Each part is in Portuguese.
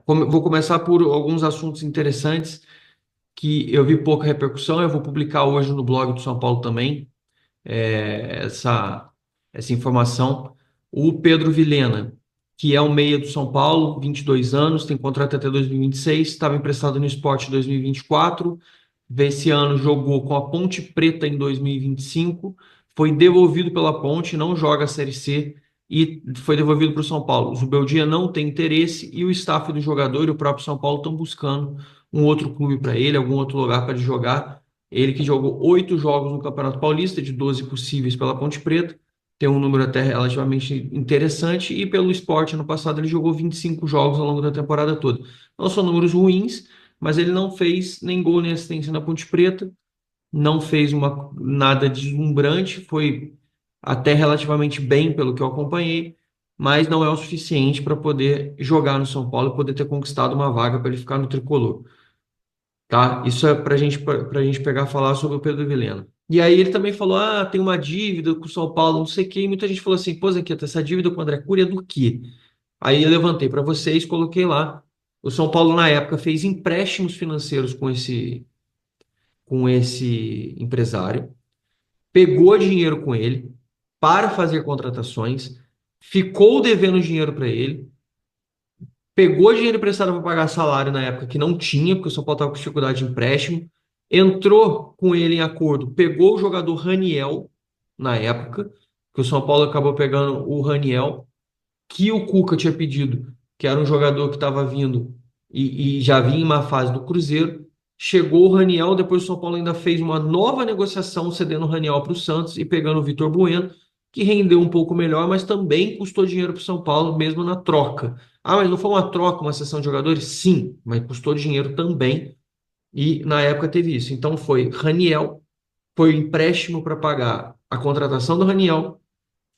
Vou começar por alguns assuntos interessantes que eu vi pouca repercussão. Eu vou publicar hoje no blog do São Paulo também, essa informação. O Pedro Vilhena, que é um meia do São Paulo, 22 anos, tem contrato até 2026, estava emprestado no Sport em 2024, esse ano jogou com a Ponte Preta em 2025, foi devolvido pela Ponte, não joga a Série C e foi devolvido para o São Paulo. O Zubeldia não tem interesse e o staff do jogador e o próprio São Paulo estão buscando um outro clube para ele, algum outro lugar para ele jogar. Ele que jogou 8 jogos no Campeonato Paulista, de 12 possíveis pela Ponte Preta, tem um número até relativamente interessante, e pelo Sport, no passado, ele jogou 25 jogos ao longo da temporada toda. Não são números ruins, mas ele não fez nem gol nem assistência na Ponte Preta, não fez nada deslumbrante, foi até relativamente bem pelo que eu acompanhei, mas não é o suficiente para poder jogar no São Paulo e poder ter conquistado uma vaga para ele ficar no tricolor, tá? Isso é para gente pegar e falar sobre o Pedro Vilhena. E aí ele também falou, tem uma dívida com o São Paulo, não sei o quê, e muita gente falou assim, pô, Zanqueta, essa dívida com o André Cury é do quê? Aí eu levantei para vocês, coloquei lá. O São Paulo, na época, fez empréstimos financeiros com esse empresário, pegou dinheiro com ele para fazer contratações, ficou devendo dinheiro para ele, pegou dinheiro emprestado para pagar salário na época que não tinha, porque o São Paulo estava com dificuldade de empréstimo, entrou com ele em acordo, pegou o jogador Raniel na época, que o São Paulo acabou pegando o Raniel, que o Cuca tinha pedido, que era um jogador que estava vindo e já vinha em uma fase do Cruzeiro. Chegou o Raniel, depois o São Paulo ainda fez uma nova negociação, cedendo o Raniel para o Santos e pegando o Vitor Bueno, que rendeu um pouco melhor, mas também custou dinheiro para o São Paulo, mesmo na troca. Ah, mas não foi uma troca, uma cessão de jogadores? Sim, mas custou dinheiro também. E na época teve isso. Então foi Raniel, foi empréstimo para pagar a contratação do Raniel,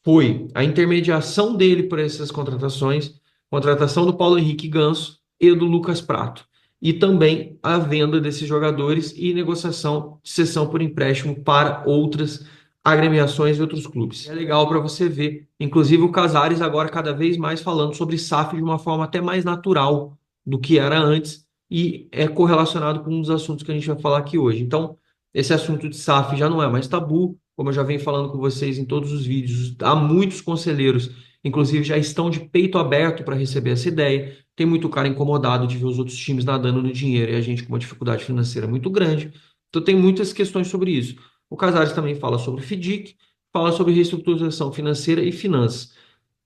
foi a intermediação dele por essas contratações, contratação do Paulo Henrique Ganso e do Lucas Prato, e também a venda desses jogadores e negociação de cessão por empréstimo para outras agremiações e outros clubes. É legal para você ver, inclusive o Casares agora cada vez mais falando sobre SAF de uma forma até mais natural do que era antes, e é correlacionado com um dos assuntos que a gente vai falar aqui hoje. Então, esse assunto de SAF já não é mais tabu, como eu já venho falando com vocês em todos os vídeos. Há muitos conselheiros, inclusive, já estão de peito aberto para receber essa ideia. Tem muito cara incomodado de ver os outros times nadando no dinheiro e a gente com uma dificuldade financeira muito grande. Então, tem muitas questões sobre isso. O Casares também fala sobre FDIC, fala sobre reestruturação financeira e finanças.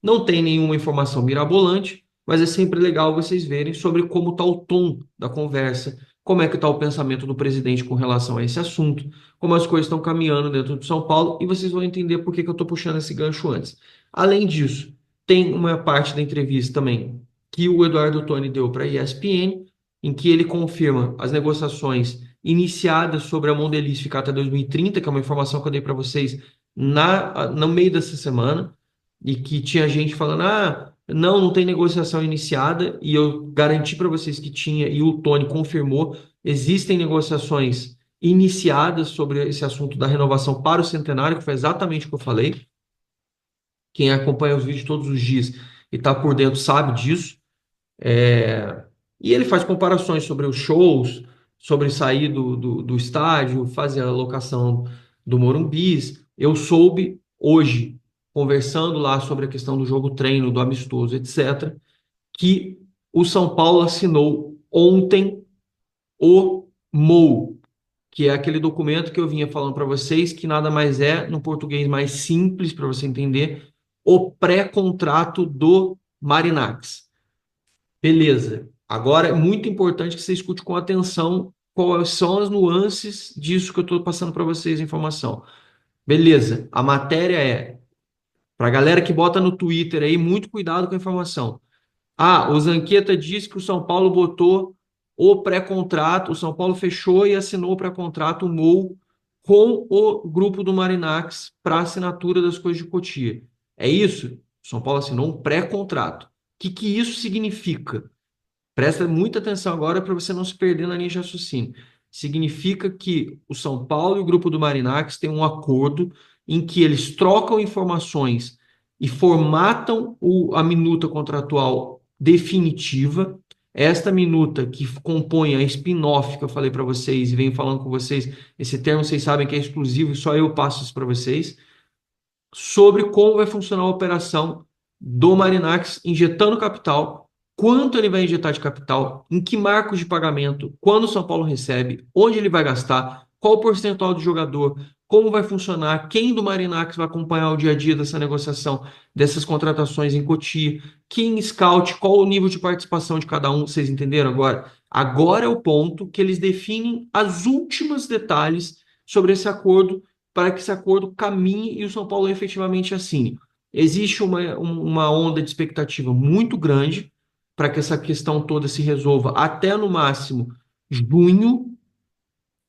Não tem nenhuma informação mirabolante, mas é sempre legal vocês verem sobre como está o tom da conversa, como é que está o pensamento do presidente com relação a esse assunto, como as coisas estão caminhando dentro de São Paulo, e vocês vão entender por que que eu estou puxando esse gancho antes. Além disso, tem uma parte da entrevista também que o Eduardo Toni deu para a ESPN, em que ele confirma as negociações iniciadas sobre a Mondeliz ficar até 2030, que é uma informação que eu dei para vocês no meio dessa semana, e que tinha gente falando, não tem negociação iniciada, e eu garanti para vocês que tinha, e o Tony confirmou, existem negociações iniciadas sobre esse assunto da renovação para o centenário, que foi exatamente o que eu falei. Quem acompanha os vídeos todos os dias e está por dentro sabe disso. E ele faz comparações sobre os shows, sobre sair do estádio, fazer a locação do Morumbi. Eu soube hoje, conversando lá sobre a questão do jogo treino, do amistoso, etc., que o São Paulo assinou ontem o MOU, que é aquele documento que eu vinha falando para vocês, que nada mais é, no português mais simples para você entender, o pré-contrato do Marinax. Beleza. Agora é muito importante que você escute com atenção quais são as nuances disso que eu estou passando para vocês a informação. Beleza. A matéria é para a galera que bota no Twitter aí, muito cuidado com a informação. O Zanqueta disse que o São Paulo botou o pré-contrato, o São Paulo fechou e assinou o pré-contrato, o MOU, com o grupo do Marinax para assinatura das coisas de Cotia. É isso? O São Paulo assinou um pré-contrato. O que isso significa? Presta muita atenção agora para você não se perder na linha de raciocínio. Significa que o São Paulo e o grupo do Marinax têm um acordo em que eles trocam informações e formatam a minuta contratual definitiva Esta minuta que compõe a spin-off que eu falei para vocês e venho falando com vocês, esse termo vocês sabem que é exclusivo, só eu passo isso para vocês, sobre como vai funcionar a operação do Marinax injetando capital, quanto ele vai injetar de capital, em que marcos de pagamento, quando o São Paulo recebe, onde ele vai gastar, qual o percentual do jogador, como vai funcionar, quem do Marinax vai acompanhar o dia a dia dessa negociação, dessas contratações em Cotia, quem scout, qual o nível de participação de cada um, vocês entenderam agora? Agora é o ponto que eles definem as últimos detalhes sobre esse acordo para que esse acordo caminhe e o São Paulo efetivamente assine. Existe uma onda de expectativa muito grande para que essa questão toda se resolva até no máximo junho,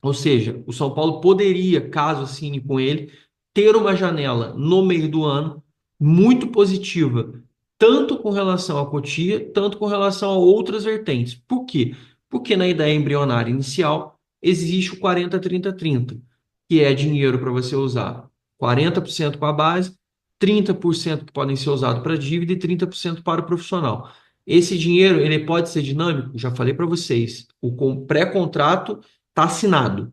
ou seja, o São Paulo poderia, caso assine com ele, ter uma janela no meio do ano muito positiva, tanto com relação à Cotia, tanto com relação a outras vertentes. Por quê? Porque na ideia embrionária inicial existe o 40-30-30, que é dinheiro para você usar 40% com a base, 30% que podem ser usados para dívida e 30% para o profissional. Esse dinheiro, ele pode ser dinâmico, já falei para vocês, o pré-contrato está assinado,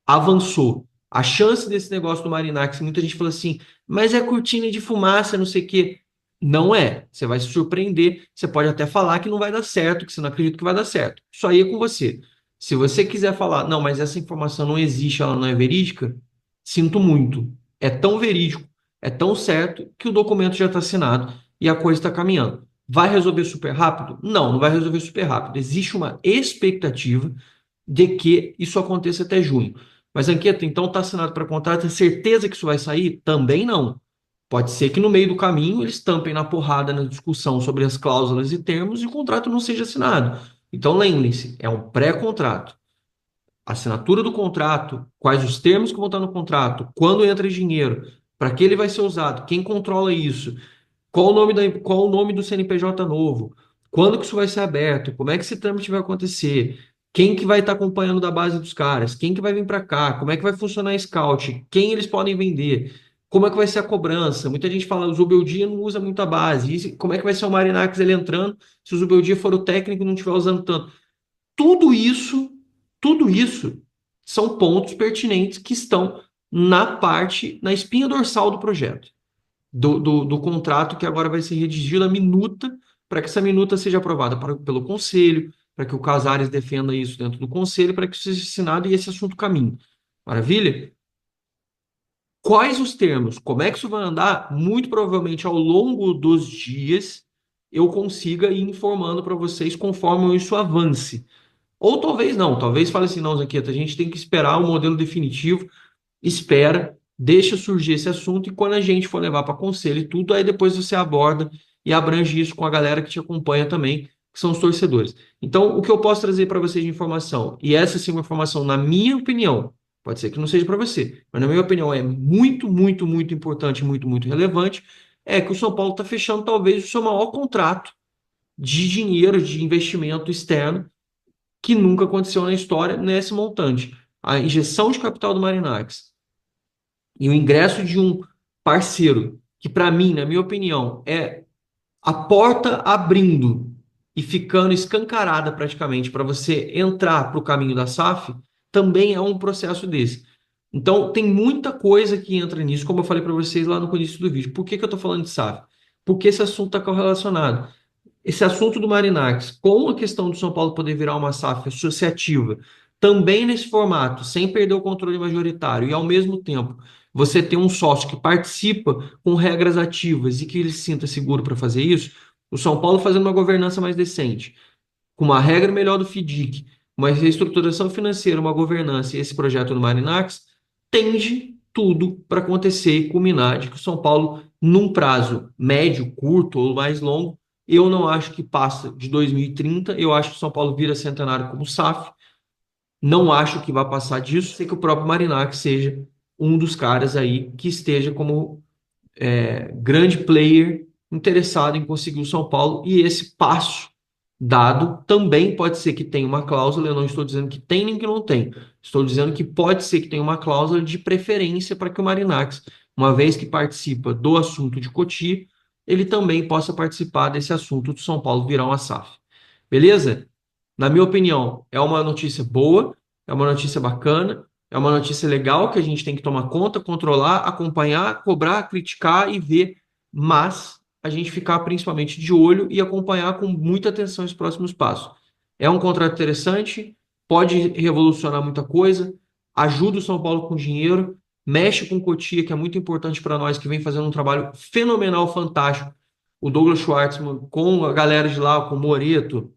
avançou. A chance desse negócio do Marinax, muita gente fala assim, mas é cortina de fumaça, não sei o quê. Não é. Você vai se surpreender. Você pode até falar que não vai dar certo, que você não acredita que vai dar certo. Isso aí é com você. Se você quiser falar, não, mas essa informação não existe, ela não é verídica, sinto muito. É tão verídico, é tão certo que o documento já está assinado e a coisa está caminhando. Vai resolver super rápido? Não, não vai resolver super rápido. Existe uma expectativa de que isso aconteça até junho. Mas, Anqueta, então está assinado para contrato, é certeza que isso vai sair? Também não. Pode ser que no meio do caminho eles tampem na porrada na discussão sobre as cláusulas e termos e o contrato não seja assinado. Então, lembrem-se, é um pré-contrato. Assinatura do contrato, quais os termos que vão estar no contrato, quando entra dinheiro, para que ele vai ser usado, quem controla isso, qual o nome do CNPJ novo? Quando que isso vai ser aberto? Como é que esse trâmite vai acontecer? Quem que vai estar acompanhando da base dos caras? Quem que vai vir para cá? Como é que vai funcionar a Scout? Quem eles podem vender? Como é que vai ser a cobrança? Muita gente fala, o Zubeldia não usa muito a base. Como é que vai ser o Marinax ele entrando se o Zubeldia for o técnico e não estiver usando tanto? Tudo isso, tudo isso são pontos pertinentes que estão na espinha dorsal do projeto do contrato que agora vai ser redigido a minuta para que essa minuta seja aprovada pelo Conselho, para que o Casares defenda isso dentro do Conselho, para que isso seja assinado e esse assunto caminhe. Maravilha? Quais os termos? Como é que isso vai andar? Muito provavelmente ao longo dos dias eu consiga ir informando para vocês conforme isso avance. Ou talvez não, talvez fale assim, não, Zaqueta, a gente tem que esperar o modelo definitivo, espera, deixa surgir esse assunto e quando a gente for levar para conselho e tudo, aí depois você aborda e abrange isso com a galera que te acompanha também, que são os torcedores. Então, o que eu posso trazer para vocês de informação, e essa sim é uma informação, na minha opinião, pode ser que não seja para você, mas na minha opinião é muito, muito, muito importante, muito, muito relevante, é que o São Paulo está fechando talvez o seu maior contrato de dinheiro, de investimento externo, que nunca aconteceu na história nesse montante. A injeção de capital do Marinax e o ingresso de um parceiro, que para mim, na minha opinião, é a porta abrindo e ficando escancarada praticamente para você entrar para o caminho da SAF, também é um processo desse. Então, tem muita coisa que entra nisso, como eu falei para vocês lá no início do vídeo. Por que que eu estou falando de SAF? Porque esse assunto está correlacionado. Esse assunto do Marinax, com a questão do São Paulo poder virar uma SAF associativa, também nesse formato, sem perder o controle majoritário, e ao mesmo tempo você ter um sócio que participa com regras ativas e que ele se sinta seguro para fazer isso, o São Paulo fazendo uma governança mais decente, com uma regra melhor do FDIC, uma reestruturação financeira, uma governança e esse projeto do Marinax, tende tudo para acontecer e culminar de que o São Paulo, num prazo médio, curto ou mais longo, eu não acho que passa de 2030, eu acho que o São Paulo vira centenário como SAF, não acho que vai passar disso, sei que o próprio Marinax seja um dos caras aí que esteja como grande player interessado em conseguir o São Paulo e esse passo dado também pode ser que tenha uma cláusula, eu não estou dizendo que tem nem que não tem, estou dizendo que pode ser que tenha uma cláusula de preferência para que o Marinax, uma vez que participa do assunto de Cotia, ele também possa participar desse assunto do São Paulo virar uma SAF. Beleza? Na minha opinião, é uma notícia boa, é uma notícia bacana, é uma notícia legal que a gente tem que tomar conta, controlar, acompanhar, cobrar, criticar e ver, mas a gente ficar principalmente de olho e acompanhar com muita atenção os próximos passos. É um contrato interessante, pode revolucionar muita coisa, ajuda o São Paulo com dinheiro, mexe com o Cotia, que é muito importante para nós, que vem fazendo um trabalho fenomenal, fantástico. O Douglas Schwartzman com a galera de lá, com o Moreto,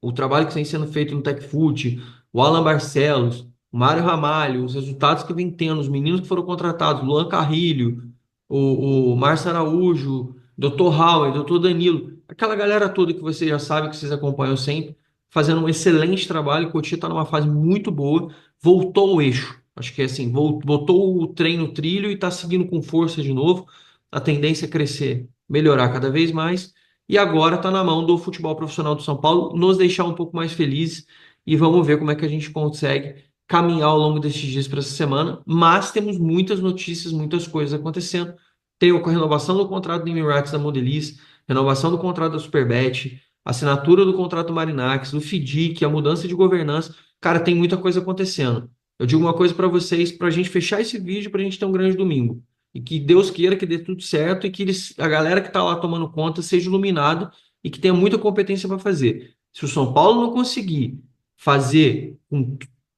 o trabalho que vem sendo feito no TecFoot, o Alan Barcelos, o Mário Ramalho, os resultados que vem tendo, os meninos que foram contratados, Luan Carrilho, o Márcio Araújo, Dr. Howard, Dr. Danilo, aquela galera toda que você já sabe, que vocês acompanham sempre, fazendo um excelente trabalho. O Cotia está numa fase muito boa, voltou ao eixo. Acho que é assim, botou o trem no trilho e está seguindo com força de novo. A tendência é crescer, melhorar cada vez mais. E agora está na mão do futebol profissional do São Paulo nos deixar um pouco mais felizes e vamos ver como é que a gente consegue caminhar ao longo desses dias para essa semana. Mas temos muitas notícias, muitas coisas acontecendo. Tem a renovação do contrato do Emirates da Mondeliz, renovação do contrato da Superbet, assinatura do contrato do Marinax, do FIDIC, a mudança de governança. Cara, tem muita coisa acontecendo. Eu digo uma coisa para vocês, para a gente fechar esse vídeo, para a gente ter um grande domingo. E que Deus queira que dê tudo certo e que a galera que está lá tomando conta seja iluminado e que tenha muita competência para fazer. Se o São Paulo não conseguir fazer com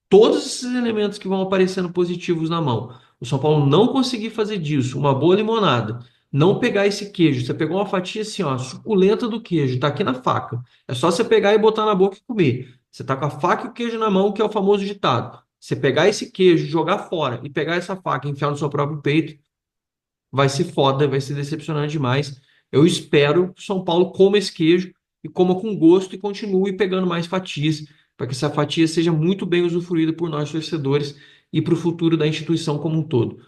todos esses elementos que vão aparecendo positivos na mão, o São Paulo não conseguir fazer disso uma boa limonada, não pegar esse queijo, você pegou uma fatia assim, ó, suculenta do queijo, tá aqui na faca. É só você pegar e botar na boca e comer. Você tá com a faca e o queijo na mão, que é o famoso ditado. Você pegar esse queijo, jogar fora e pegar essa faca e enfiar no seu próprio peito, vai ser foda, vai ser decepcionante demais. Eu espero que o São Paulo coma esse queijo e coma com gosto e continue pegando mais fatias, para que essa fatia seja muito bem usufruída por nós torcedores e para o futuro da instituição como um todo.